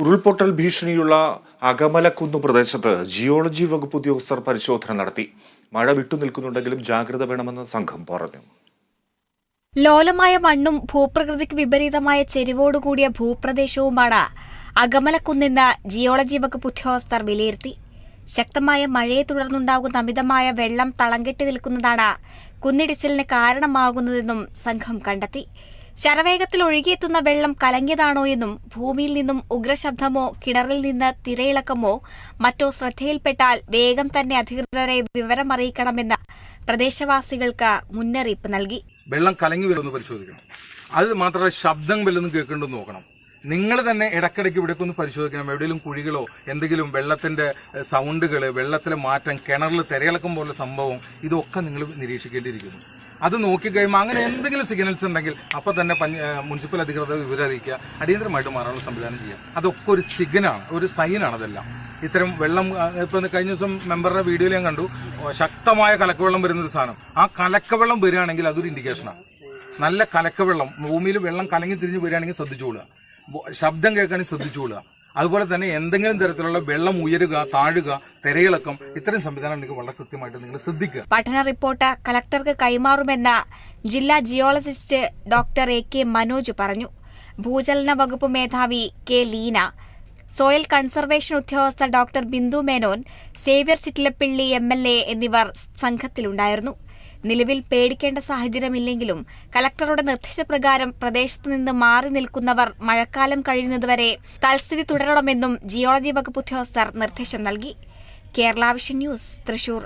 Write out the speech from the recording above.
ഉരുൾപൊട്ടൽ ഭീഷണിയുള്ള അകമലക്കുന്ന് പ്രദേശത്ത് ജിയോളജി വകുപ്പ് ഉദ്യോഗസ്ഥർ പരിശോധന നടത്തി. മഴ വിട്ടുനിൽക്കുന്നുണ്ടെങ്കിലും ജാഗ്രത വേണമെന്ന് സംഘം പറഞ്ഞു. ലോലമായ മണ്ണും ഭൂപ്രകൃതിക്ക് വിപരീതമായ ചെരിവോടുകൂടിയ ഭൂപ്രദേശവുമാണ് അകമലക്കുന്നെന്ന് ജിയോളജി വകുപ്പ് ഉദ്യോഗസ്ഥർ വിലയിരുത്തി. ശക്തമായ മഴയെ തുടർന്നുണ്ടാകുന്ന അമിതമായ വെള്ളം തളംകെട്ടി നിൽക്കുന്നതാണ് കുന്നിടിച്ചിലിന് കാരണമാകുന്നതെന്നും സംഘം കണ്ടെത്തി. ശരവേഗത്തിൽ ഒഴുകിയെത്തുന്ന വെള്ളം കലങ്ങിയതാണോ എന്നും ഭൂമിയിൽ നിന്നും ഉഗ്രശബ്ദമോ കിണറിൽ നിന്ന് തിരയിളക്കമോ മറ്റോ ശ്രദ്ധയിൽപ്പെട്ടാൽ വേഗം തന്നെ അധികൃതരെ വിവരമറിയിക്കണമെന്ന് പ്രദേശവാസികൾക്ക് മുന്നറിയിപ്പ് നൽകി. വെള്ളം കലങ്ങി വരുമെന്ന് പരിശോധിക്കണം. അത് മാത്രമല്ല, ശബ്ദം വല്ലതും കേൾക്കുന്നുണ്ടെന്ന് നോക്കണം. നിങ്ങൾ തന്നെ ഇടയ്ക്കിടയ്ക്ക് ഇവിടേക്ക് ഒന്ന് പരിശോധിക്കണം. എവിടെയെങ്കിലും കുഴികളോ എന്തെങ്കിലും വെള്ളത്തിന്റെ സൗണ്ടുകൾ, വെള്ളത്തിലെ മാറ്റം, കിണറിൽ തിരയിളക്കം പോലുള്ള സംഭവം, ഇതൊക്കെ നിങ്ങൾ നിരീക്ഷിക്കേണ്ടിയിരിക്കുന്നു. അത് നോക്കിക്കഴിയുമ്പോൾ അങ്ങനെ എന്തെങ്കിലും സിഗ്നൽസ് ഉണ്ടെങ്കിൽ അപ്പോൾ തന്നെ മുനിസിപ്പൽ അധികൃതർ വിവരം അറിയിക്കുക, അടിയന്തരമായിട്ട് മാറാനുള്ള സംവിധാനം ചെയ്യാം. അതൊക്കെ ഒരു സിഗ്നലാണ്, ഒരു സൈനാണ്. അതെല്ലാം ഇത്തരം വെള്ളം ഇപ്പം കഴിഞ്ഞ ദിവസം മെമ്പറുടെ വീഡിയോയിൽ ഞാൻ കണ്ടു, ശക്തമായ കലക്കവെള്ളം വരുന്നൊരു സാധനം. ആ കലക്കവെള്ളം വരികയാണെങ്കിൽ അതൊരു ഇൻഡിക്കേഷനാണ്. നല്ല കലക്കവെള്ളം, ഭൂമിയിൽ വെള്ളം കലങ്ങി തിരിഞ്ഞ് വരികയാണെങ്കിൽ ശ്രദ്ധിച്ചുകൊള്ളുക. ശബ്ദം കേൾക്കുകയാണെങ്കിൽ ശ്രദ്ധിച്ചുകൊള്ളുക. അതുപോലെ തന്നെ എന്തെങ്കിലും തരത്തിലുള്ള വെള്ളം ഉയരുക, താഴുക, തിരയിളക്കം, ഇത്തരം സംവിധാനം നിങ്ങൾക്ക് വളരെ കൃത്യമായിട്ട് നിങ്ങൾ ശ്രദ്ധിക്കുക. പഠന റിപ്പോർട്ട് കളക്ടർക്ക് കൈമാറുമെന്ന് ജില്ലാ geologist doctor A K Manoj പറഞ്ഞു. ഭൂചലന വകുപ്പ് മേധാവി കെ ലീന, സോയിൽ കൺസർവേഷൻ ഉദ്യോഗസ്ഥ doctor Bindu Menon, Xavier Chittilappilly MLA എന്നിവർ സംഘത്തിലുണ്ടായിരുന്നു. നിലവിൽ പേടിക്കേണ്ട സാഹചര്യമില്ലെങ്കിലും കളക്ടറുടെ നിർദ്ദേശപ്രകാരം പ്രദേശത്ത് നിന്ന് മാറി നിൽക്കുന്നവർ മഴക്കാലം കഴിയുന്നതുവരെ തൽസ്ഥിതി തുടരണമെന്നും ജിയോളജി വകുപ്പ് ഉദ്യോഗസ്ഥർ നിർദ്ദേശം നൽകി. Kerala vision news, Thrissur.